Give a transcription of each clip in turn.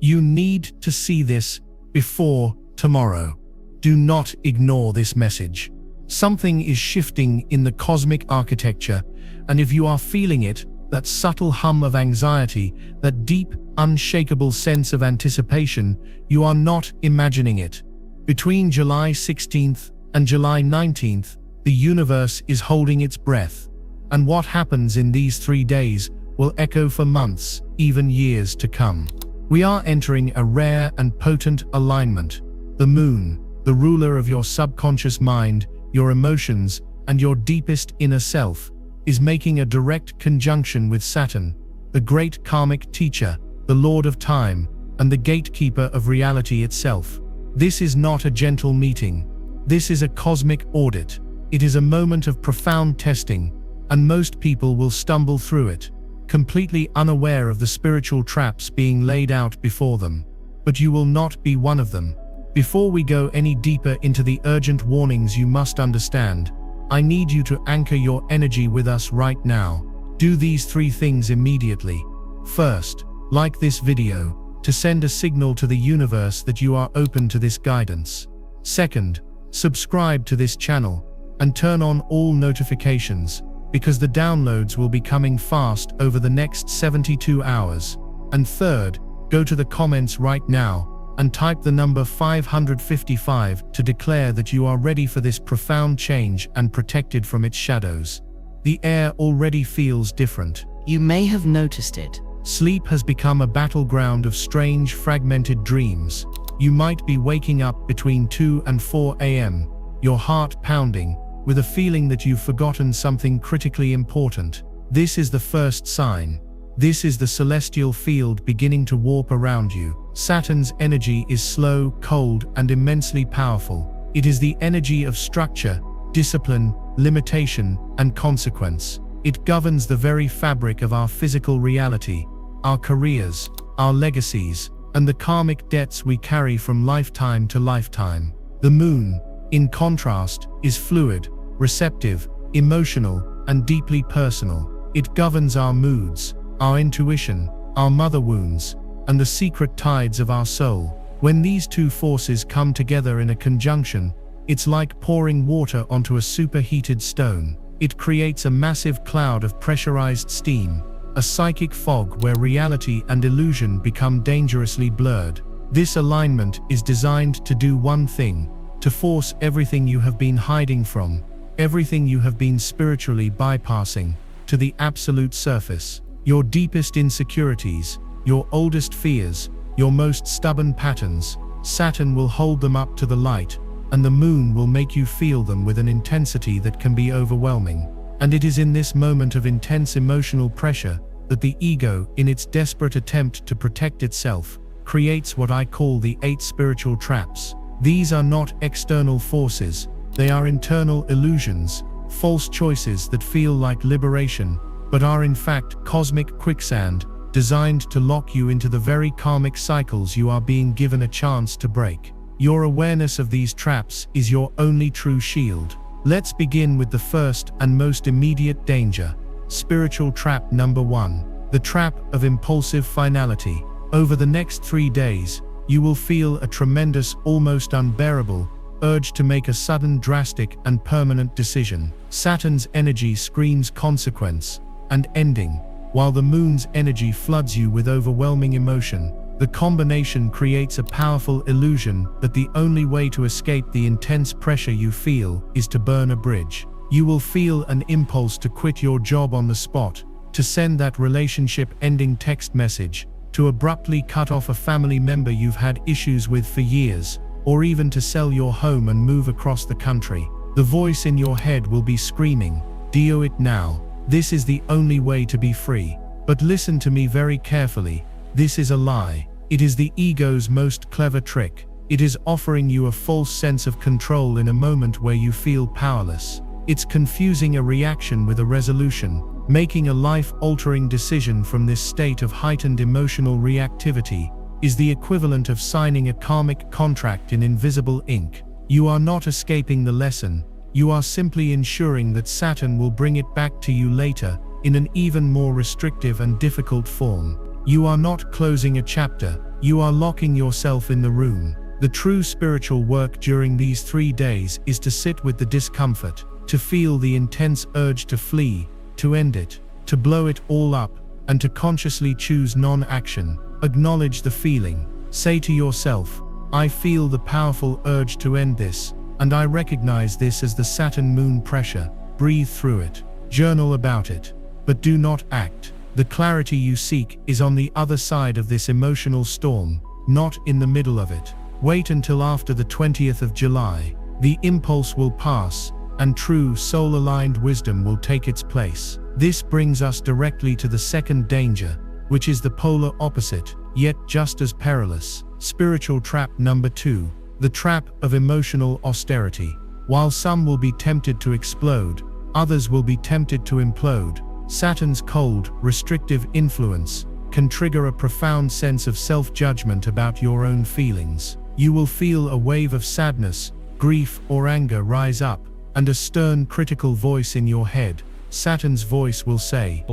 You need to see this before tomorrow. Do not ignore this message. Something is shifting in the cosmic architecture, and if you are feeling it, that subtle hum of anxiety, that deep, unshakable sense of anticipation, you are not imagining it. Between July 16th and July 19th, the universe is holding its breath, and what happens in these 3 days will echo for months, even years to come. We are entering a rare and potent alignment. The moon, the ruler of your subconscious mind, your emotions, and your deepest inner self, is making a direct conjunction with Saturn, the great karmic teacher, the lord of time, and the gatekeeper of reality itself. This is not a gentle meeting. This is a cosmic audit. It is a moment of profound testing, and most people will stumble through it, completely unaware of the spiritual traps being laid out before them. But you will not be one of them. Before we go any deeper into the urgent warnings you must understand, I need you to anchor your energy with us right now. Do these 3 things immediately. First, like this video, to send a signal to the universe that you are open to this guidance. Second, subscribe to this channel, and turn on all notifications, because the downloads will be coming fast over the next 72 hours. And third, go to the comments right now and type the number 555 to declare that you are ready for this profound change and protected from its shadows. The air already feels different. You may have noticed it. Sleep has become a battleground of strange, fragmented dreams. You might be waking up between 2 and 4 a.m., your heart pounding, with a feeling that you've forgotten something critically important. This is the first sign. This is the celestial field beginning to warp around you. Saturn's energy is slow, cold, and immensely powerful. It is the energy of structure, discipline, limitation, and consequence. It governs the very fabric of our physical reality, our careers, our legacies, and the karmic debts we carry from lifetime to lifetime. The moon, in contrast, is fluid, receptive, emotional, and deeply personal. It governs our moods, our intuition, our mother wounds, and the secret tides of our soul. When these 2 forces come together in a conjunction, it's like pouring water onto a superheated stone. It creates a massive cloud of pressurized steam, a psychic fog where reality and illusion become dangerously blurred. This alignment is designed to do one thing: to force everything you have been hiding from, everything you have been spiritually bypassing, to the absolute surface. Your deepest insecurities, your oldest fears, your most stubborn patterns, Saturn will hold them up to the light, and the moon will make you feel them with an intensity that can be overwhelming. And it is in this moment of intense emotional pressure that the ego, in its desperate attempt to protect itself, creates what I call the 8 spiritual traps. These are not external forces, they are internal illusions, false choices that feel like liberation, but are in fact cosmic quicksand, designed to lock you into the very karmic cycles you are being given a chance to break. Your awareness of these traps is your only true shield. Let's begin with the first and most immediate danger. Spiritual trap number 1. The trap of impulsive finality. Over the next 3 days, you will feel a tremendous, almost unbearable, urge to make a sudden, drastic, and permanent decision. Saturn's energy screams consequence and ending, while the moon's energy floods you with overwhelming emotion. The combination creates a powerful illusion that the only way to escape the intense pressure you feel is to burn a bridge. You will feel an impulse to quit your job on the spot, to send that relationship-ending text message, to abruptly cut off a family member you've had issues with for years, or even to sell your home and move across the country. The voice in your head will be screaming, "Do it now. This is the only way to be free." But listen to me very carefully. This is a lie. It is the ego's most clever trick. It is offering you a false sense of control in a moment where you feel powerless. It's confusing a reaction with a resolution. Making a life-altering decision from this state of heightened emotional reactivity is the equivalent of signing a karmic contract in invisible ink. You are not escaping the lesson. You are simply ensuring that Saturn will bring it back to you later, in an even more restrictive and difficult form. You are not closing a chapter, You are locking yourself in the room. The true spiritual work during these 3 days is to sit with the discomfort, to feel the intense urge to flee, to end it, to blow it all up, and to consciously choose non-action. Acknowledge the feeling. Say to yourself, I feel the powerful urge to end this, and I recognize this as the Saturn moon pressure. Breathe through it. Journal about it. But do not act. The clarity you seek is on the other side of this emotional storm, not in the middle of it. Wait until after the 20th of July. The impulse will pass, and true soul-aligned wisdom will take its place. This brings us directly to the second danger, which is the polar opposite, yet just as perilous. Spiritual trap number 2, the trap of emotional austerity. While some will be tempted to explode, others will be tempted to implode. Saturn's cold, restrictive influence can trigger a profound sense of self-judgment about your own feelings. You will feel a wave of sadness, grief, or anger rise up, and a stern, critical voice in your head, Saturn's voice, will say,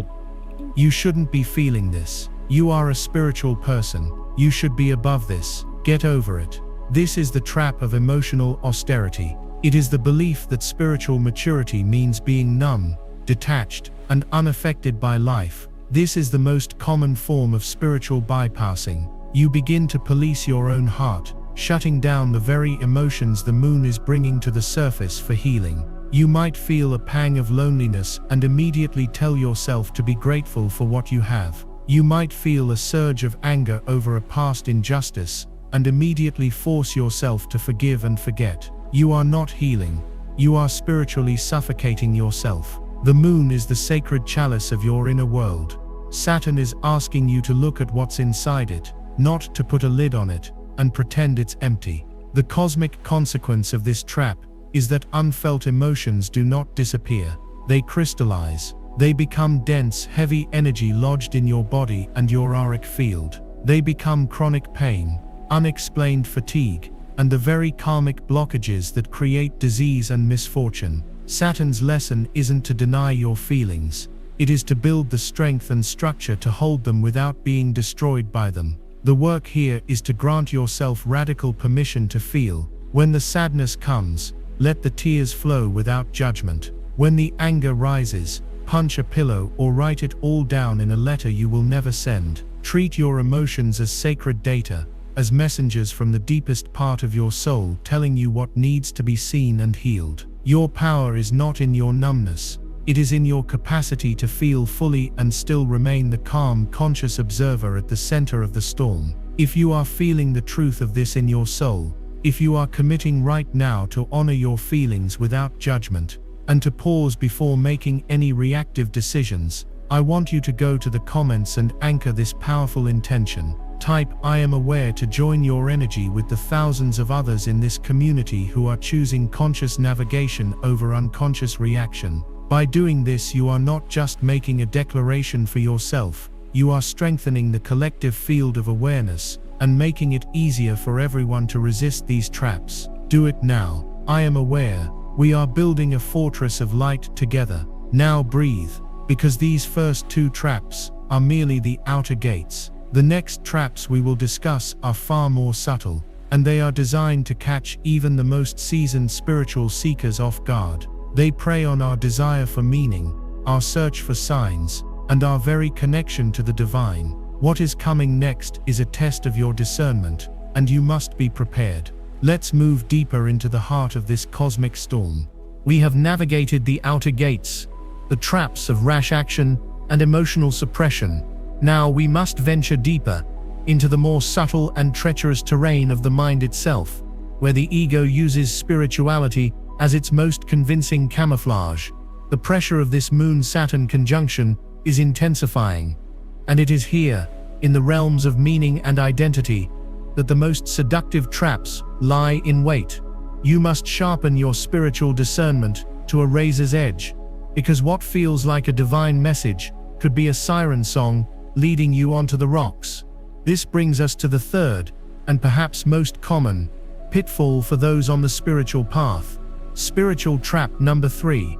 "You shouldn't be feeling this. You are a spiritual person. You should be above this. Get over it." This is the trap of emotional austerity. It is the belief that spiritual maturity means being numb, detached, and unaffected by life. This is the most common form of spiritual bypassing. You begin to police your own heart, shutting down the very emotions the moon is bringing to the surface for healing. You might feel a pang of loneliness and immediately tell yourself to be grateful for what you have. You might feel a surge of anger over a past injustice and immediately force yourself to forgive and forget. You are not healing. You are spiritually suffocating yourself. The moon is the sacred chalice of your inner world. Saturn is asking you to look at what's inside it, not to put a lid on it and pretend it's empty. The cosmic consequence of this trap is that unfelt emotions do not disappear. They crystallize. They become dense, heavy energy lodged in your body and your auric field. They become chronic pain, unexplained fatigue, and the very karmic blockages that create disease and misfortune. Saturn's lesson isn't to deny your feelings. It is to build the strength and structure to hold them without being destroyed by them. The work here is to grant yourself radical permission to feel. When the sadness comes, let the tears flow without judgment. When the anger rises, punch a pillow or write it all down in a letter you will never send. Treat your emotions as sacred data, as messengers from the deepest part of your soul telling you what needs to be seen and healed. Your power is not in your numbness. It is in your capacity to feel fully and still remain the calm, conscious observer at the center of the storm. If you are feeling the truth of this in your soul, if you are committing right now to honor your feelings without judgment, and to pause before making any reactive decisions, I want you to go to the comments and anchor this powerful intention. Type "I am aware" to join your energy with the thousands of others in this community who are choosing conscious navigation over unconscious reaction. By doing this, you are not just making a declaration for yourself, you are strengthening the collective field of awareness and making it easier for everyone to resist these traps. Do it now. I am aware. We are building a fortress of light together. Now breathe, because these first 2 traps are merely the outer gates. The next traps we will discuss are far more subtle, and they are designed to catch even the most seasoned spiritual seekers off guard. They prey on our desire for meaning, our search for signs, and our very connection to the divine. What is coming next is a test of your discernment, and you must be prepared. Let's move deeper into the heart of this cosmic storm. We have navigated the outer gates, the traps of rash action and emotional suppression. Now we must venture deeper into the more subtle and treacherous terrain of the mind itself, where the ego uses spirituality as its most convincing camouflage. The pressure of this Moon-Saturn conjunction is intensifying, and it is here, in the realms of meaning and identity, that the most seductive traps lie in wait. You must sharpen your spiritual discernment to a razor's edge, because what feels like a divine message could be a siren song leading you onto the rocks. This brings us to the third, and perhaps most common, pitfall for those on the spiritual path. Spiritual trap number 3,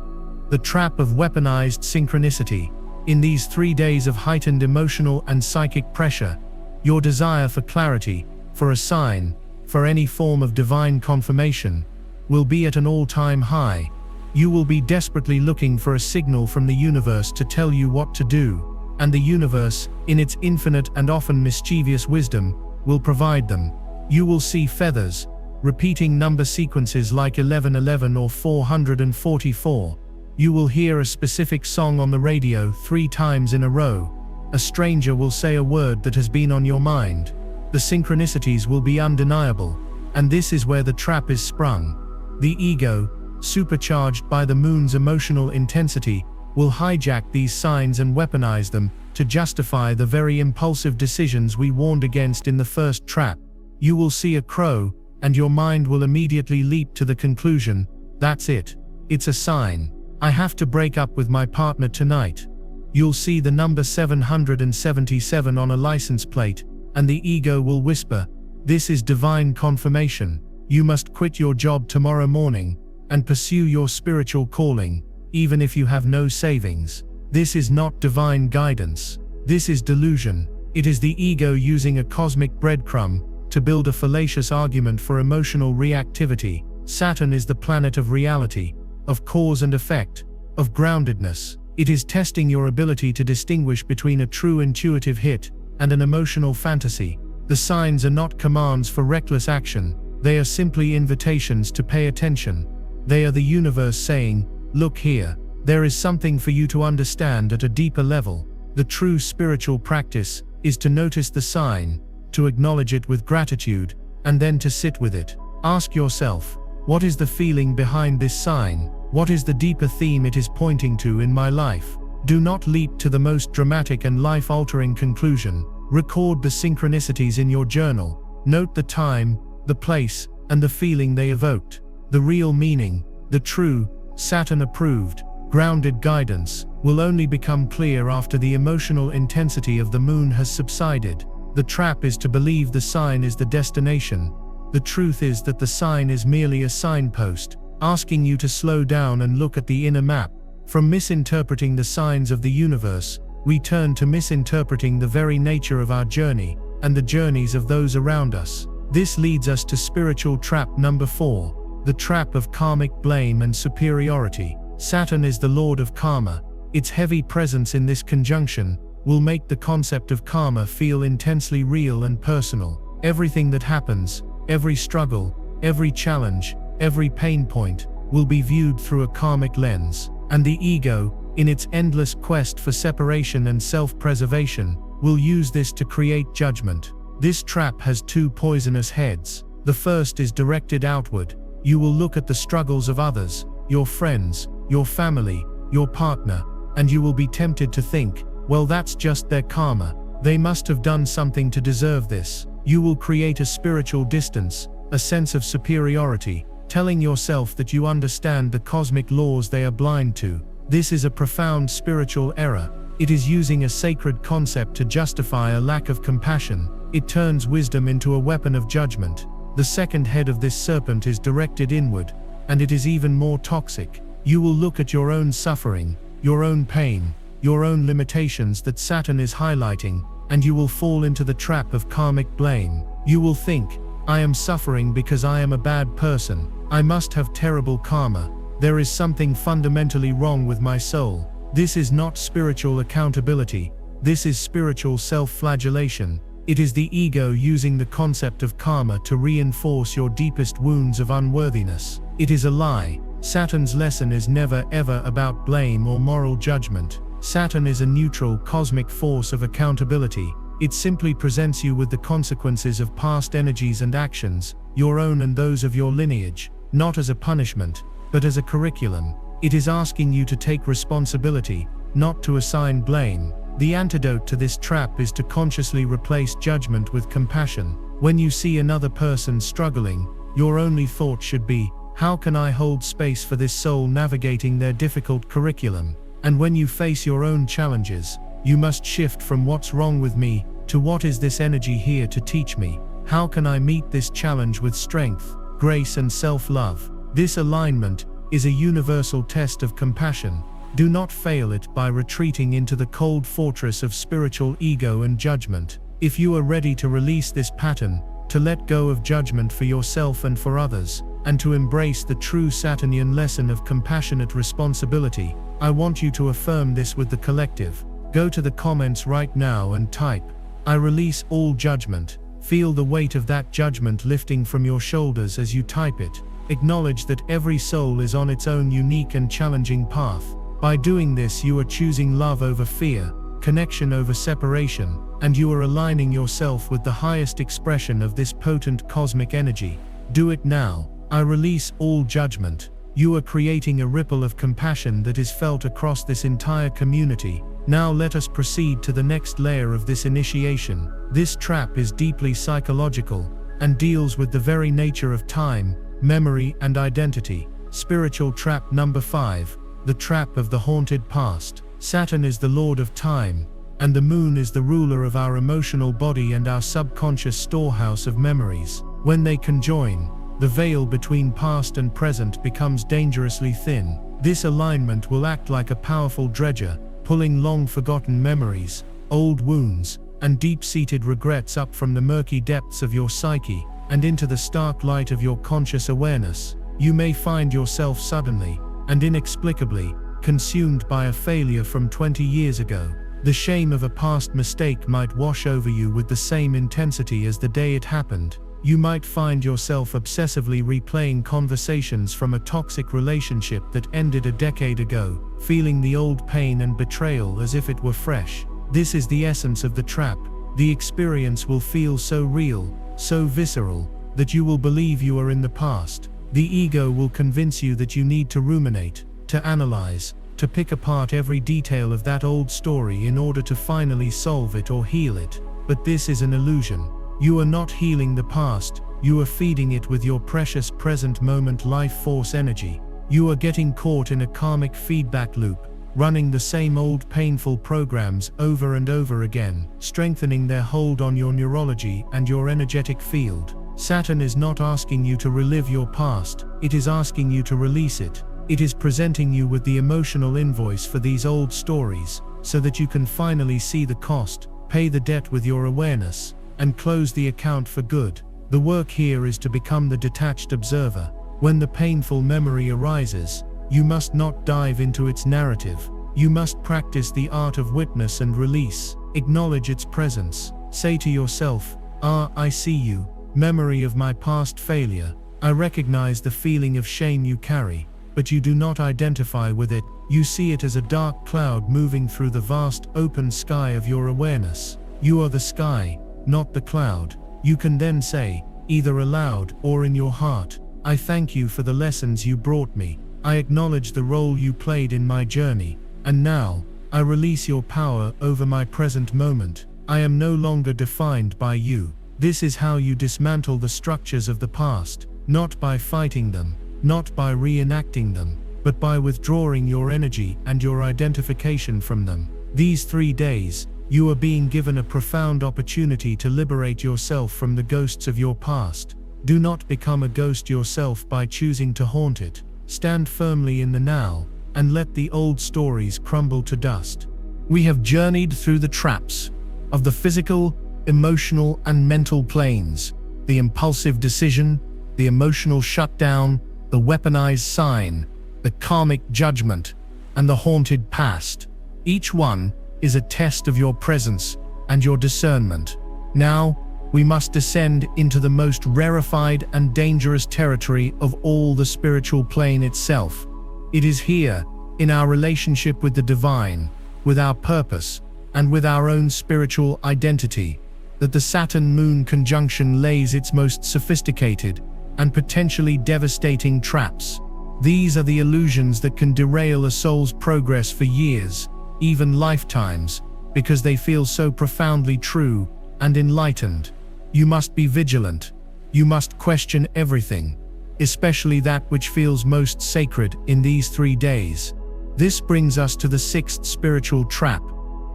the trap of weaponized synchronicity. In these 3 days of heightened emotional and psychic pressure, Your desire for clarity, for a sign, for any form of divine confirmation, will be at an all-time high. You will be desperately looking for a signal from the universe to tell you what to do, and the universe, in its infinite and often mischievous wisdom, will provide them. You will see feathers, repeating number sequences like 1111 or 444. You will hear a specific song on the radio 3 times in a row. A stranger will say a word that has been on your mind. The synchronicities will be undeniable, and this is where the trap is sprung. The ego, supercharged by the moon's emotional intensity, will hijack these signs and weaponize them to justify the very impulsive decisions we warned against in the first trap. You will see a crow, and your mind will immediately leap to the conclusion, that's it. It's a sign. I have to break up with my partner tonight. You'll see the number 777 on a license plate, and the ego will whisper, this is divine confirmation. You must quit your job tomorrow morning and pursue your spiritual calling, even if you have no savings. This is not divine guidance. This is delusion. It is the ego using a cosmic breadcrumb to build a fallacious argument for emotional reactivity. Saturn is the planet of reality, of cause and effect, of groundedness. It is testing your ability to distinguish between a true intuitive hit and an emotional fantasy. The signs are not commands for reckless action. They are simply invitations to pay attention. They are the universe saying, look here. There is something for you to understand at a deeper level. The true spiritual practice is to notice the sign, to acknowledge it with gratitude, and then to sit with it. Ask yourself, what is the feeling behind this sign? What is the deeper theme it is pointing to in my life? Do not leap to the most dramatic and life-altering conclusion. Record the synchronicities in your journal. Note the time, the place, and the feeling they evoked. The real meaning, the true, Saturn-approved, grounded guidance, will only become clear after the emotional intensity of the moon has subsided. The trap is to believe the sign is the destination. The truth is that the sign is merely a signpost, asking you to slow down and look at the inner map. From misinterpreting the signs of the universe, we turn to misinterpreting the very nature of our journey, and the journeys of those around us. This leads us to spiritual trap number 4, the trap of karmic blame and superiority. Saturn is the lord of karma. Its heavy presence in this conjunction will make the concept of karma feel intensely real and personal. Everything that happens, every struggle, every challenge, every pain point, will be viewed through a karmic lens, and the ego, in its endless quest for separation and self-preservation, will use this to create judgment. This trap has 2 poisonous heads. The first is directed outward. You will look at the struggles of others, your friends, your family, your partner, and you will be tempted to think, well, that's just their karma. They must have done something to deserve this. You will create a spiritual distance, a sense of superiority, telling yourself that you understand the cosmic laws they are blind to. This is a profound spiritual error. It is using a sacred concept to justify a lack of compassion. It turns wisdom into a weapon of judgment. The second head of this serpent is directed inward, and it is even more toxic. You will look at your own suffering, your own pain, your own limitations that Saturn is highlighting, and you will fall into the trap of karmic blame. You will think, I am suffering because I am a bad person. I must have terrible karma. There is something fundamentally wrong with my soul. This is not spiritual accountability. This is spiritual self-flagellation. It is the ego using the concept of karma to reinforce your deepest wounds of unworthiness. It is a lie. Saturn's lesson is never ever about blame or moral judgment. Saturn is a neutral cosmic force of accountability. It simply presents you with the consequences of past energies and actions, your own and those of your lineage, not as a punishment, but as a curriculum. It is asking you to take responsibility, not to assign blame. The antidote to this trap is to consciously replace judgment with compassion. When you see another person struggling, your only thought should be, how can I hold space for this soul navigating their difficult curriculum? And when you face your own challenges, you must shift from what's wrong with me to what is this energy here to teach me? How can I meet this challenge with strength, grace and self-love? This alignment is a universal test of compassion. Do not fail it by retreating into the cold fortress of spiritual ego and judgment. If you are ready to release this pattern, to let go of judgment for yourself and for others, and to embrace the true Saturnian lesson of compassionate responsibility, I want you to affirm this with the collective. Go to the comments right now and type, "I release all judgment." Feel the weight of that judgment lifting from your shoulders as you type it. Acknowledge that every soul is on its own unique and challenging path. By doing this, you are choosing love over fear, connection over separation, and you are aligning yourself with the highest expression of this potent cosmic energy. Do it now. I release all judgment. You are creating a ripple of compassion that is felt across this entire community. Now let us proceed to the next layer of this initiation. This trap is deeply psychological and deals with the very nature of time, memory, and identity. Spiritual trap number 5, the trap of the haunted past. Saturn is the lord of time, and the moon is the ruler of our emotional body and our subconscious storehouse of memories. When they conjoin, the veil between past and present becomes dangerously thin. This alignment will act like a powerful dredger, pulling long-forgotten memories, old wounds, and deep-seated regrets up from the murky depths of your psyche and into the stark light of your conscious awareness. You may find yourself suddenly and inexplicably consumed by a failure from 20 years ago. The shame of a past mistake might wash over you with the same intensity as the day it happened. You might find yourself obsessively replaying conversations from a toxic relationship that ended a decade ago, feeling the old pain and betrayal as if it were fresh. This is the essence of the trap. The experience will feel so real, so visceral, that you will believe you are in the past. The ego will convince you that you need to ruminate, to analyze, to pick apart every detail of that old story in order to finally solve it or heal it. But this is an illusion. You are not healing the past, you are feeding it with your precious present moment life force energy. You are getting caught in a karmic feedback loop, running the same old painful programs over and over again, strengthening their hold on your neurology and your energetic field. Saturn is not asking you to relive your past, it is asking you to release it. It is presenting you with the emotional invoice for these old stories, so that you can finally see the cost, pay the debt with your awareness, and close the account for good. The work here is to become the detached observer. When the painful memory arises, you must not dive into its narrative. You must practice the art of witness and release. Acknowledge its presence. Say to yourself, I see you, memory of my past failure. I recognize the feeling of shame you carry, but you do not identify with it. You see it as a dark cloud moving through the vast open sky of your awareness. You are the sky, not the cloud. You can then say, either aloud or in your heart, I thank you for the lessons you brought me. I acknowledge the role you played in my journey. And now, I release your power over my present moment. I am no longer defined by you. This is how you dismantle the structures of the past, not by fighting them, not by reenacting them, but by withdrawing your energy and your identification from them. These 3 days, you are being given a profound opportunity to liberate yourself from the ghosts of your past. Do not become a ghost yourself by choosing to haunt it. Stand firmly in the now, and let the old stories crumble to dust. We have journeyed through the traps of the physical, emotional, and mental planes, the impulsive decision, the emotional shutdown, the weaponized sign, the karmic judgment, and the haunted past. Each one is a test of your presence and your discernment. Now, we must descend into the most rarefied and dangerous territory of all, the spiritual plane itself. It is here, in our relationship with the divine, with our purpose, and with our own spiritual identity, that the Saturn-Moon conjunction lays its most sophisticated and potentially devastating traps. These are the illusions that can derail a soul's progress for years, even lifetimes, because they feel so profoundly true and enlightened. You must be vigilant. You must question everything, especially that which feels most sacred in these 3 days. This brings us to the 6th spiritual trap,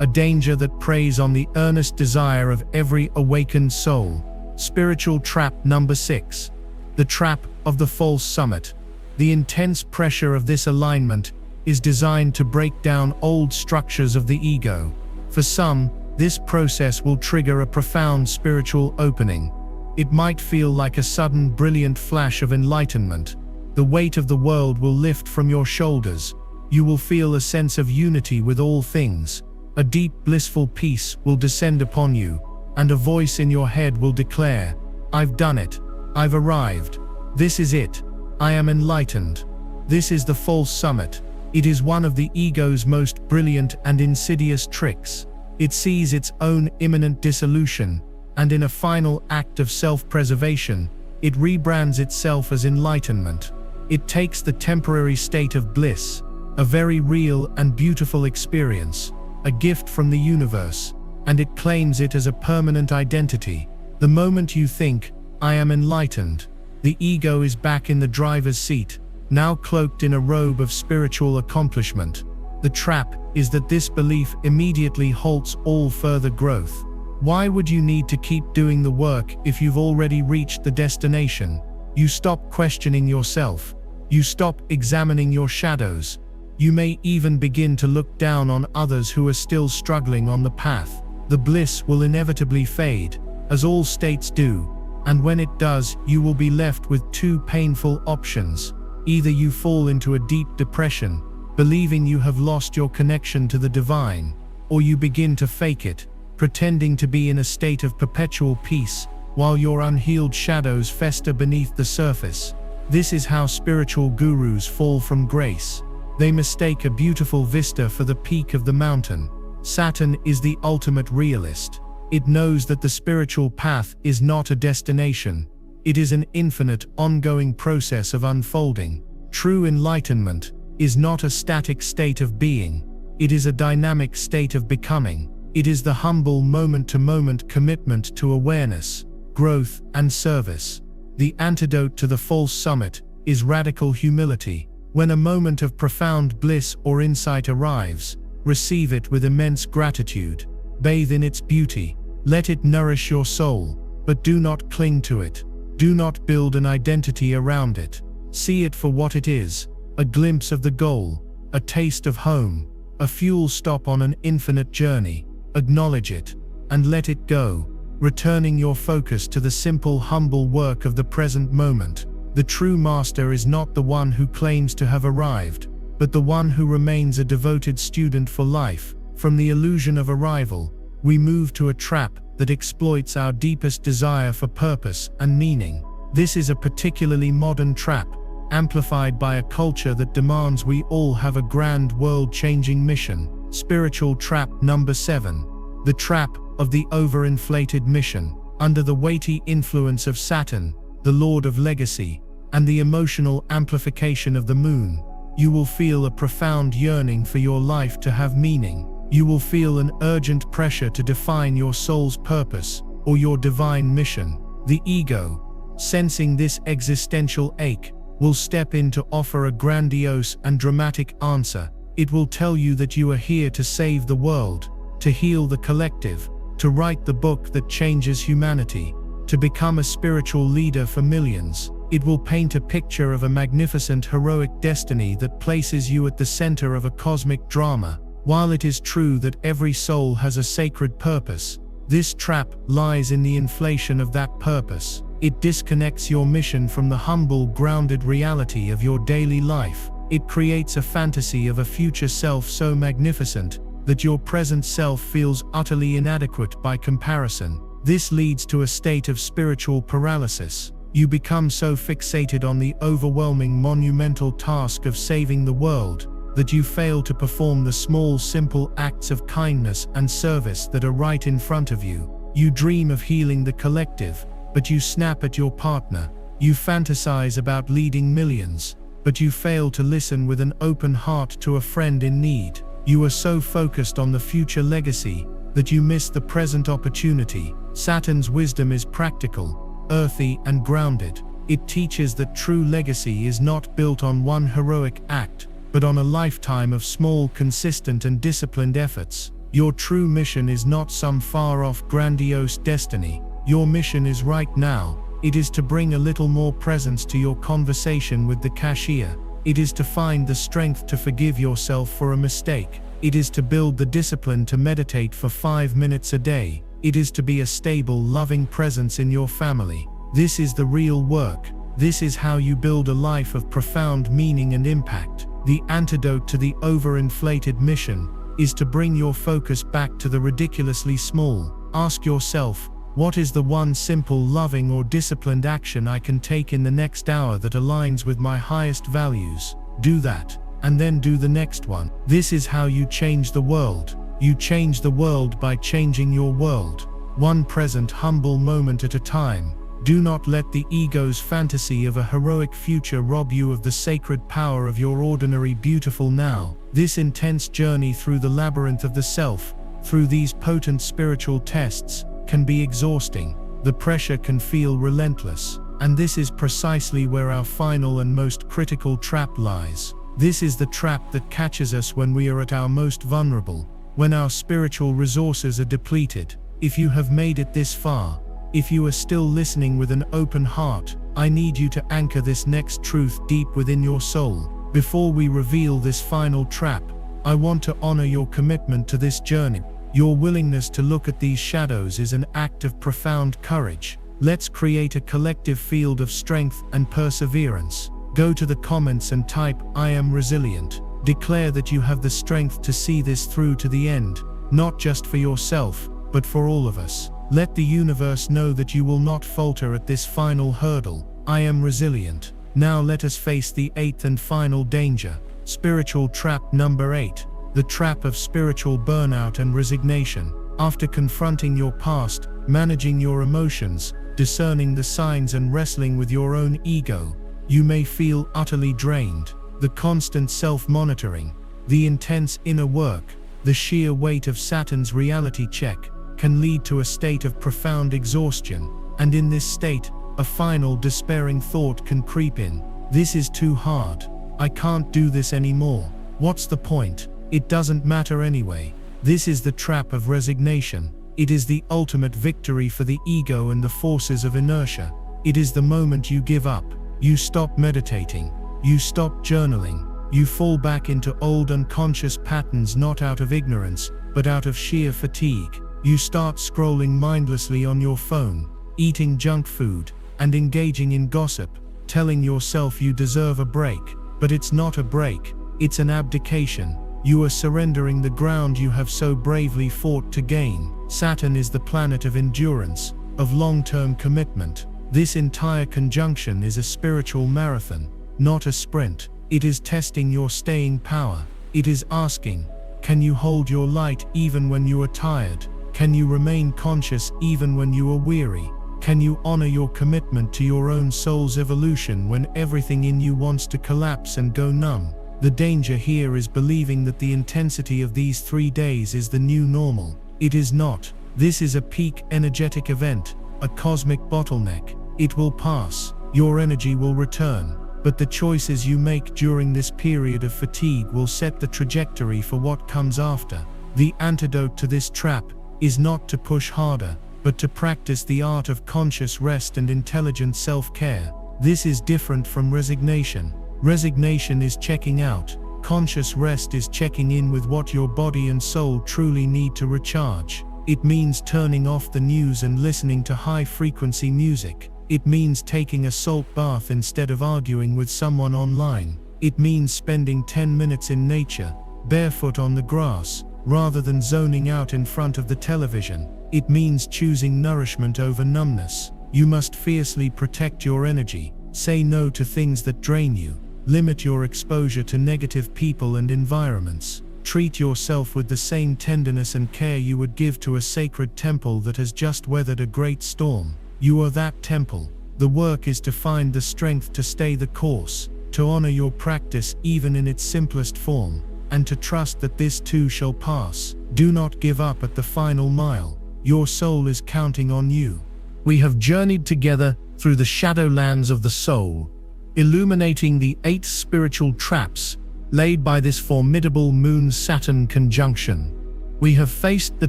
a danger that preys on the earnest desire of every awakened soul. Spiritual trap number 6, the trap of the false summit. The intense pressure of this alignment is designed to break down old structures of the ego. For some, This process will trigger a profound spiritual opening. It might feel like a sudden brilliant flash of enlightenment. The weight of the world will lift from your shoulders. You will feel a sense of unity with all things. A deep blissful peace will descend upon you, and a voice in your head will declare, "I've done it. I've arrived. This is it. I am enlightened." This is the false summit. It is one of the ego's most brilliant and insidious tricks. It sees its own imminent dissolution, and in a final act of self-preservation, it rebrands itself as enlightenment. It takes the temporary state of bliss, a very real and beautiful experience, a gift from the universe, and it claims it as a permanent identity. The moment you think, "I am enlightened," the ego is back in the driver's seat, now cloaked in a robe of spiritual accomplishment. The trap is that this belief immediately halts all further growth. Why would you need to keep doing the work if you've already reached the destination? You stop questioning yourself. You stop examining your shadows. You may even begin to look down on others who are still struggling on the path. The bliss will inevitably fade, as all states do, and when it does, you will be left with two painful options. Either you fall into a deep depression, believing you have lost your connection to the divine, or you begin to fake it, pretending to be in a state of perpetual peace, while your unhealed shadows fester beneath the surface. This is how spiritual gurus fall from grace. They mistake a beautiful vista for the peak of the mountain. Saturn is the ultimate realist. It knows that the spiritual path is not a destination. It is an infinite, ongoing process of unfolding. True enlightenment is not a static state of being. It is a dynamic state of becoming. It is the humble moment-to-moment commitment to awareness, growth, and service. The antidote to the false summit is radical humility. When a moment of profound bliss or insight arrives, receive it with immense gratitude. Bathe in its beauty. Let it nourish your soul, but do not cling to it. Do not build an identity around it. See it for what it is, a glimpse of the goal, a taste of home, a fuel stop on an infinite journey. Acknowledge it, and let it go, returning your focus to the simple, humble work of the present moment. The true master is not the one who claims to have arrived, but the one who remains a devoted student for life. From the illusion of arrival, we move to a trap that exploits our deepest desire for purpose and meaning. This is a particularly modern trap, amplified by a culture that demands we all have a grand world-changing mission. Spiritual trap number 7. The trap of the overinflated mission. Under the weighty influence of Saturn, the Lord of Legacy, and the emotional amplification of the Moon, you will feel a profound yearning for your life to have meaning. You will feel an urgent pressure to define your soul's purpose or your divine mission. The ego, sensing this existential ache, will step in to offer a grandiose and dramatic answer. It will tell you that you are here to save the world, to heal the collective, to write the book that changes humanity, to become a spiritual leader for millions. It will paint a picture of a magnificent heroic destiny that places you at the center of a cosmic drama. While it is true that every soul has a sacred purpose, this trap lies in the inflation of that purpose. It disconnects your mission from the humble, grounded reality of your daily life. It creates a fantasy of a future self so magnificent that your present self feels utterly inadequate by comparison. This leads to a state of spiritual paralysis. You become so fixated on the overwhelming monumental task of saving the world that you fail to perform the small, simple acts of kindness and service that are right in front of you. You dream of healing the collective, but you snap at your partner. You fantasize about leading millions, but you fail to listen with an open heart to a friend in need. You are so focused on the future legacy that you miss the present opportunity. Saturn's wisdom is practical, earthy, and grounded. It teaches that true legacy is not built on one heroic act, but on a lifetime of small, consistent, and disciplined efforts. Your true mission is not some far-off grandiose destiny. Your mission is right now. It is to bring a little more presence to your conversation with the cashier. It is to find the strength to forgive yourself for a mistake. It is to build the discipline to meditate for 5 minutes a day. It is to be a stable, loving presence in your family. This is the real work. This is how you build a life of profound meaning and impact. The antidote to the overinflated mission is to bring your focus back to the ridiculously small. Ask yourself, what is the one simple, loving or disciplined action I can take in the next hour that aligns with my highest values? Do that, and then do the next one. This is how you change the world. You change the world by changing your world. One present, humble moment at a time. Do not let the ego's fantasy of a heroic future rob you of the sacred power of your ordinary, beautiful now. This intense journey through the labyrinth of the self, through these potent spiritual tests, can be exhausting. The pressure can feel relentless. And this is precisely where our final and most critical trap lies. This is the trap that catches us when we are at our most vulnerable, when our spiritual resources are depleted. If you have made it this far, if you are still listening with an open heart, I need you to anchor this next truth deep within your soul. Before we reveal this final trap, I want to honor your commitment to this journey. Your willingness to look at these shadows is an act of profound courage. Let's create a collective field of strength and perseverance. Go to the comments and type, "I am resilient." Declare that you have the strength to see this through to the end, not just for yourself, but for all of us. Let the universe know that you will not falter at this final hurdle. I am resilient. Now let us face the 8th and final danger. Spiritual trap number 8. The trap of spiritual burnout and resignation. After confronting your past, managing your emotions, discerning the signs and wrestling with your own ego, you may feel utterly drained. The constant self-monitoring, the intense inner work, the sheer weight of Saturn's reality check can lead to a state of profound exhaustion, and in this state, a final despairing thought can creep in. This is too hard. I can't do this anymore. What's the point? It doesn't matter anyway. This is the trap of resignation. It is the ultimate victory for the ego and the forces of inertia. It is the moment you give up. You stop meditating. You stop journaling. You fall back into old unconscious patterns, not out of ignorance, but out of sheer fatigue. You start scrolling mindlessly on your phone, eating junk food, and engaging in gossip, telling yourself you deserve a break. But it's not a break, it's an abdication. You are surrendering the ground you have so bravely fought to gain. Saturn is the planet of endurance, of long-term commitment. This entire conjunction is a spiritual marathon, not a sprint. It is testing your staying power. It is asking, can you hold your light even when you are tired? Can you remain conscious even when you are weary? Can you honor your commitment to your own soul's evolution when everything in you wants to collapse and go numb? The danger here is believing that the intensity of these 3 days is the new normal. It is not. This is a peak energetic event, a cosmic bottleneck. It will pass. Your energy will return. But the choices you make during this period of fatigue will set the trajectory for what comes after. The antidote to this trap is not to push harder, but to practice the art of conscious rest and intelligent self-care. This is different from resignation. Resignation is checking out. Conscious rest is checking in with what your body and soul truly need to recharge. It means turning off the news and listening to high-frequency music. It means taking a salt bath instead of arguing with someone online. It means spending 10 minutes in nature, barefoot on the grass, rather than zoning out in front of the television. It means choosing nourishment over numbness. You must fiercely protect your energy. Say no to things that drain you. Limit your exposure to negative people and environments. Treat yourself with the same tenderness and care you would give to a sacred temple that has just weathered a great storm. You are that temple. The work is to find the strength to stay the course, to honor your practice even in its simplest form, and to trust that this too shall pass. Do not give up at the final mile. Your soul is counting on you. We have journeyed together through the shadowlands of the soul, illuminating the 8 spiritual traps laid by this formidable Moon-Saturn conjunction. We have faced the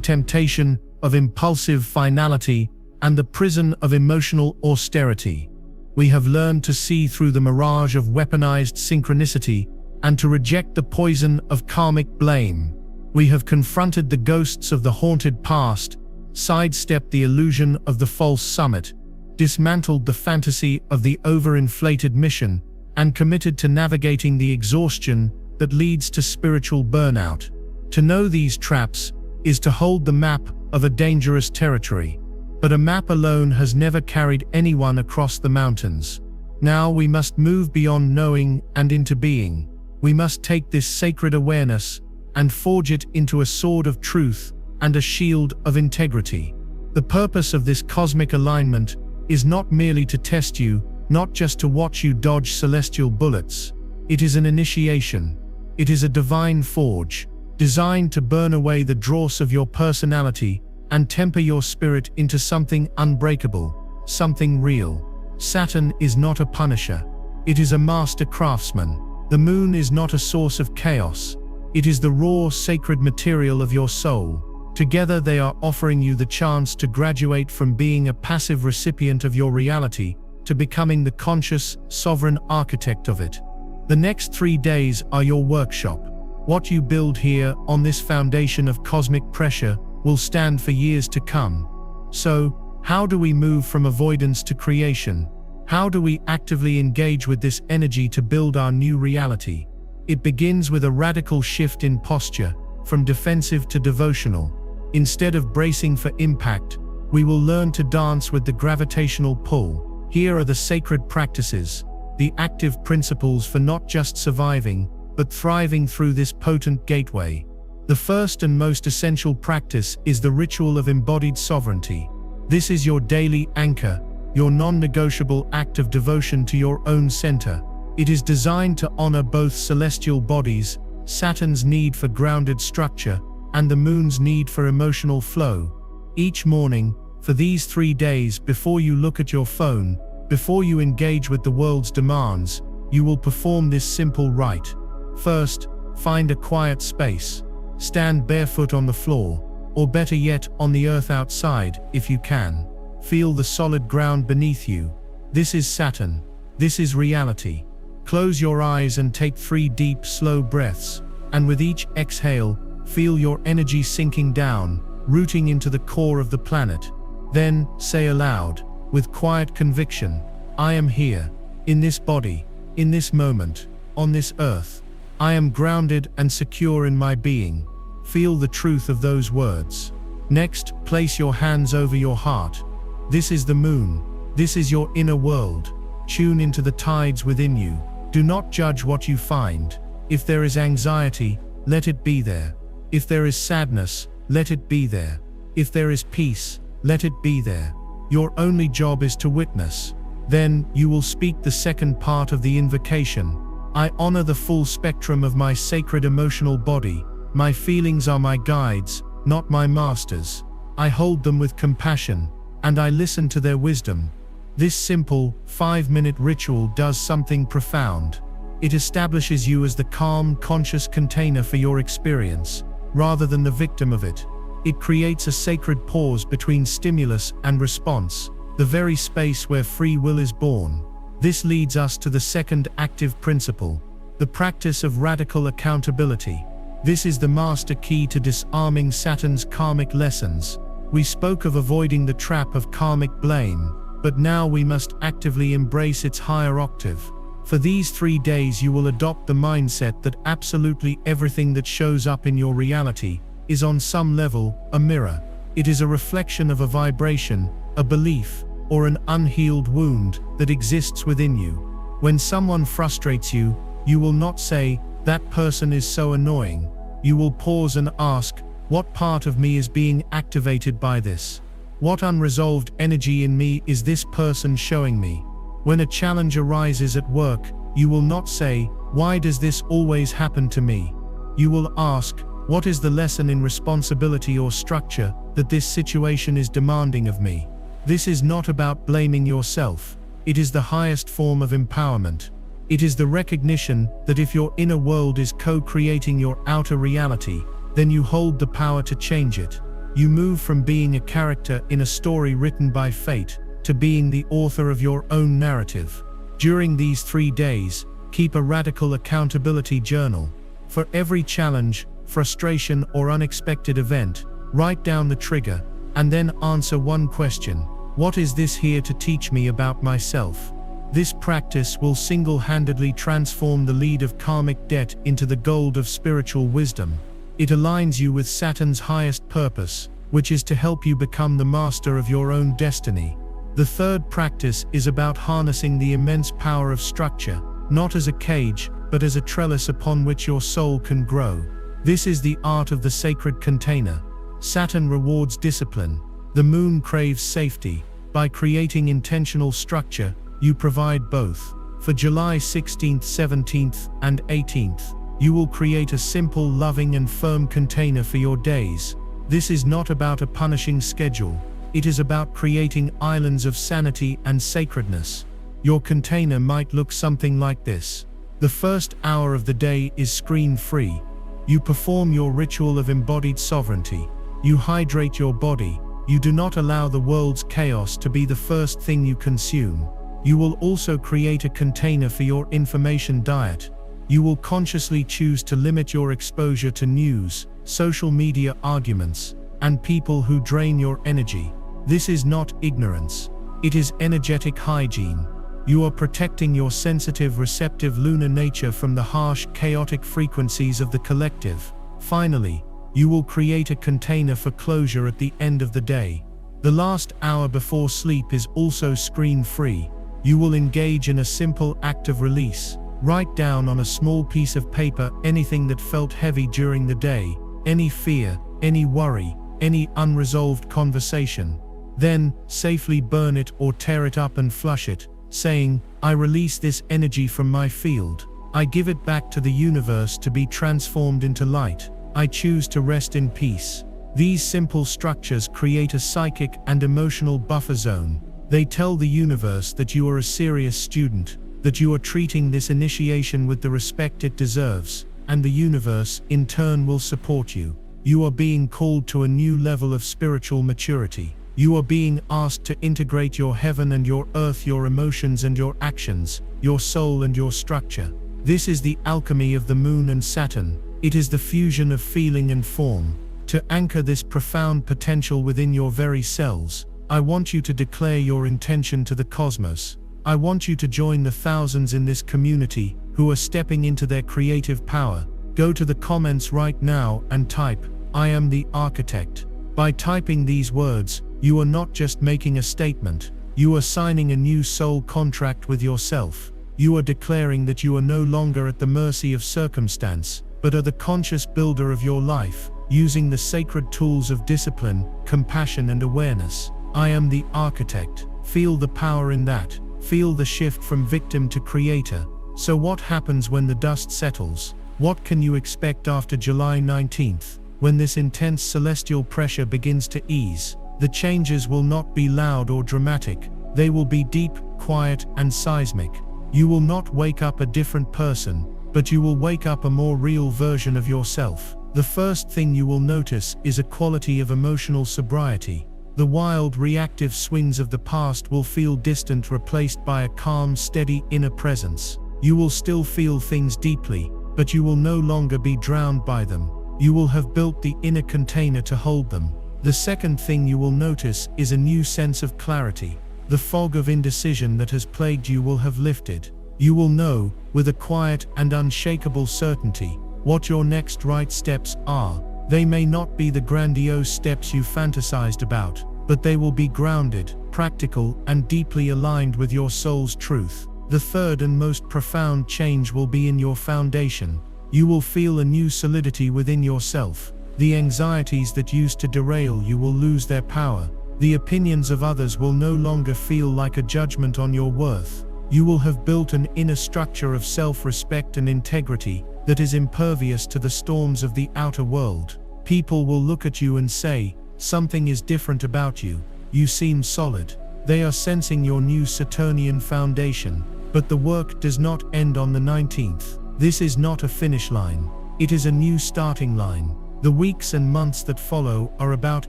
temptation of impulsive finality and the prison of emotional austerity. We have learned to see through the mirage of weaponized synchronicity and to reject the poison of karmic blame. We have confronted the ghosts of the haunted past, sidestepped the illusion of the false summit, dismantled the fantasy of the overinflated mission, and committed to navigating the exhaustion that leads to spiritual burnout. To know these traps is to hold the map of a dangerous territory. But a map alone has never carried anyone across the mountains. Now we must move beyond knowing and into being. We must take this sacred awareness and forge it into a sword of truth and a shield of integrity. The purpose of this cosmic alignment is not merely to test you, not just to watch you dodge celestial bullets. It is an initiation. It is a divine forge, designed to burn away the dross of your personality and temper your spirit into something unbreakable, something real. Saturn is not a punisher. It is a master craftsman. The moon is not a source of chaos. It is the raw, sacred material of your soul. Together they are offering you the chance to graduate from being a passive recipient of your reality to becoming the conscious, sovereign architect of it. The next 3 days are your workshop. What you build here on this foundation of cosmic pressure will stand for years to come. So, how do we move from avoidance to creation? How do we actively engage with this energy to build our new reality? It begins with a radical shift in posture, from defensive to devotional. Instead of bracing for impact, we will learn to dance with the gravitational pull. Here are the sacred practices, the active principles for not just surviving, but thriving through this potent gateway. The first and most essential practice is the ritual of embodied sovereignty. This is your daily anchor, your non-negotiable act of devotion to your own center. It is designed to honor both celestial bodies, Saturn's need for grounded structure, and the moon's need for emotional flow. Each morning, for these 3 days before you look at your phone, before you engage with the world's demands, you will perform this simple rite. First, find a quiet space. Stand barefoot on the floor, or better yet, on the earth outside, if you can. Feel the solid ground beneath you. This is Saturn. This is reality. Close your eyes and take 3 deep, slow breaths, and with each exhale, feel your energy sinking down, rooting into the core of the planet. Then, say aloud, with quiet conviction, I am here, in this body, in this moment, on this earth. I am grounded and secure in my being. Feel the truth of those words. Next, place your hands over your heart. This is the moon. This is your inner world. Tune into the tides within you. Do not judge what you find. If there is anxiety, let it be there. If there is sadness, let it be there. If there is peace, let it be there. Your only job is to witness. Then, you will speak the second part of the invocation. I honor the full spectrum of my sacred emotional body. My feelings are my guides, not my masters. I hold them with compassion, and I listen to their wisdom. This simple, 5-minute ritual does something profound. It establishes you as the calm, conscious container for your experience, rather than the victim of it. It creates a sacred pause between stimulus and response, the very space where free will is born. This leads us to the second active principle, the practice of radical accountability. This is the master key to disarming Saturn's karmic lessons. We spoke of avoiding the trap of karmic blame, but now we must actively embrace its higher octave. For these 3 days you will adopt the mindset that absolutely everything that shows up in your reality is on some level a mirror. It is a reflection of a vibration, a belief, or an unhealed wound that exists within you. When someone frustrates you, you will not say, "That person is so annoying." You will pause and ask, "What part of me is being activated by this? What unresolved energy in me is this person showing me?" When a challenge arises at work, you will not say, "Why does this always happen to me?" You will ask, "What is the lesson in responsibility or structure that this situation is demanding of me?" This is not about blaming yourself. It is the highest form of empowerment. It is the recognition that if your inner world is co-creating your outer reality, then you hold the power to change it. You move from being a character in a story written by fate to being the author of your own narrative. During these 3 days, keep a radical accountability journal. For every challenge, frustration, or unexpected event, write down the trigger, and then answer one question: what is this here to teach me about myself? This practice will single-handedly transform the lead of karmic debt into the gold of spiritual wisdom. It aligns you with Saturn's highest purpose, which is to help you become the master of your own destiny. The third practice is about harnessing the immense power of structure, not as a cage, but as a trellis upon which your soul can grow. This is the art of the sacred container. Saturn rewards discipline. The moon craves safety. By creating intentional structure, you provide both. For July 16th, 17th, and 18th, you will create a simple, loving, and firm container for your days. This is not about a punishing schedule. It is about creating islands of sanity and sacredness. Your container might look something like this. The first hour of the day is screen-free. You perform your ritual of embodied sovereignty. You hydrate your body. You do not allow the world's chaos to be the first thing you consume. You will also create a container for your information diet. You will consciously choose to limit your exposure to news, social media arguments, and people who drain your energy. This is not ignorance. It is energetic hygiene. You are protecting your sensitive, receptive lunar nature from the harsh, chaotic frequencies of the collective. Finally, you will create a container for closure at the end of the day. The last hour before sleep is also screen-free. You will engage in a simple act of release. Write down on a small piece of paper anything that felt heavy during the day, any fear, any worry, any unresolved conversation. Then, safely burn it or tear it up and flush it, saying, "I release this energy from my field. I give it back to the universe to be transformed into light. I choose to rest in peace." These simple structures create a psychic and emotional buffer zone. They tell the universe that you are a serious student, that you are treating this initiation with the respect it deserves, and the universe, in turn, will support you. You are being called to a new level of spiritual maturity. You are being asked to integrate your heaven and your earth, your emotions and your actions, your soul and your structure. This is the alchemy of the moon and Saturn. It is the fusion of feeling and form. To anchor this profound potential within your very cells, I want you to declare your intention to the cosmos. I want you to join the thousands in this community who are stepping into their creative power. Go to the comments right now and type, "I am the architect." By typing these words, you are not just making a statement, you are signing a new soul contract with yourself. You are declaring that you are no longer at the mercy of circumstance, but are the conscious builder of your life, using the sacred tools of discipline, compassion and awareness. I am the architect. Feel the power in that. Feel the shift from victim to creator. So what happens when the dust settles? What can you expect after July 19th, when this intense celestial pressure begins to ease? The changes will not be loud or dramatic. They will be deep, quiet, and seismic. You will not wake up a different person, but you will wake up a more real version of yourself. The first thing you will notice is a quality of emotional sobriety. The wild, reactive swings of the past will feel distant, replaced by a calm, steady inner presence. You will still feel things deeply, but you will no longer be drowned by them. You will have built the inner container to hold them. The second thing you will notice is a new sense of clarity. The fog of indecision that has plagued you will have lifted. You will know, with a quiet and unshakable certainty, what your next right steps are. They may not be the grandiose steps you fantasized about, but they will be grounded, practical, and deeply aligned with your soul's truth. The third and most profound change will be in your foundation. You will feel a new solidity within yourself. The anxieties that used to derail you will lose their power. The opinions of others will no longer feel like a judgment on your worth. You will have built an inner structure of self-respect and integrity that is impervious to the storms of the outer world. People will look at you and say, "Something is different about you. You seem solid." They are sensing your new Saturnian foundation. But the work does not end on the 19th. This is not a finish line. It is a new starting line. The weeks and months that follow are about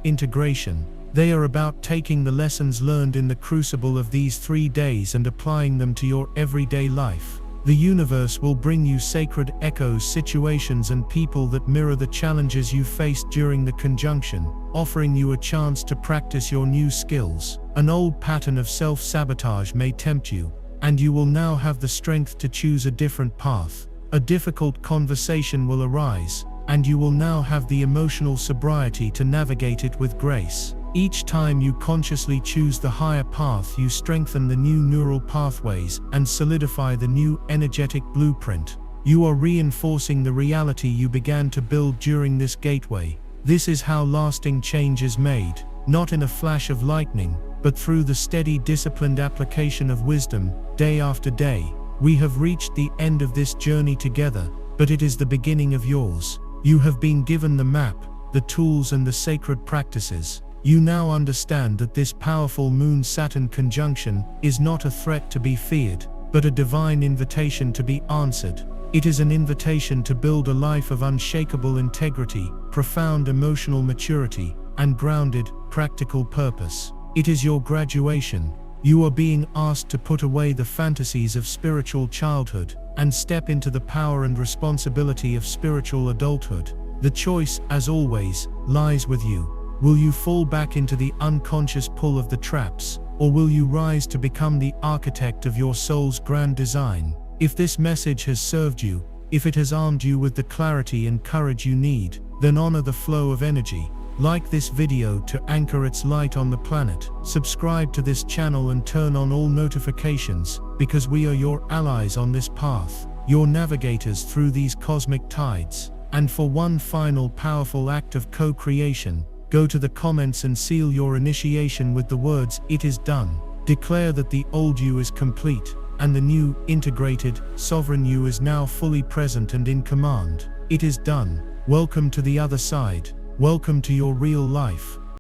integration. They are about taking the lessons learned in the crucible of these 3 days and applying them to your everyday life. The universe will bring you sacred echoes, situations and people that mirror the challenges you faced during the conjunction, offering you a chance to practice your new skills. An old pattern of self-sabotage may tempt you, and you will now have the strength to choose a different path. A difficult conversation will arise, and you will now have the emotional sobriety to navigate it with grace. Each time you consciously choose the higher path, you strengthen the new neural pathways and solidify the new energetic blueprint. You are reinforcing the reality you began to build during this gateway. This is how lasting change is made, not in a flash of lightning, but through the steady, disciplined application of wisdom, day after day. We have reached the end of this journey together, but it is the beginning of yours. You have been given the map, the tools and the sacred practices. You now understand that this powerful Moon-Saturn conjunction is not a threat to be feared, but a divine invitation to be answered. It is an invitation to build a life of unshakable integrity, profound emotional maturity, and grounded, practical purpose. It is your graduation. You are being asked to put away the fantasies of spiritual childhood and step into the power and responsibility of spiritual adulthood. The choice, as always, lies with you. Will you fall back into the unconscious pull of the traps, or will you rise to become the architect of your soul's grand design? If this message has served you, if it has armed you with the clarity and courage you need, then honor the flow of energy. Like this video to anchor its light on the planet. Subscribe to this channel and turn on all notifications, because we are your allies on this path, your navigators through these cosmic tides. And for one final powerful act of co-creation, go to the comments and seal your initiation with the words, "It is done." Declare that the old you is complete, and the new, integrated, sovereign you is now fully present and in command. It is done. Welcome to the other side. Welcome to your real life.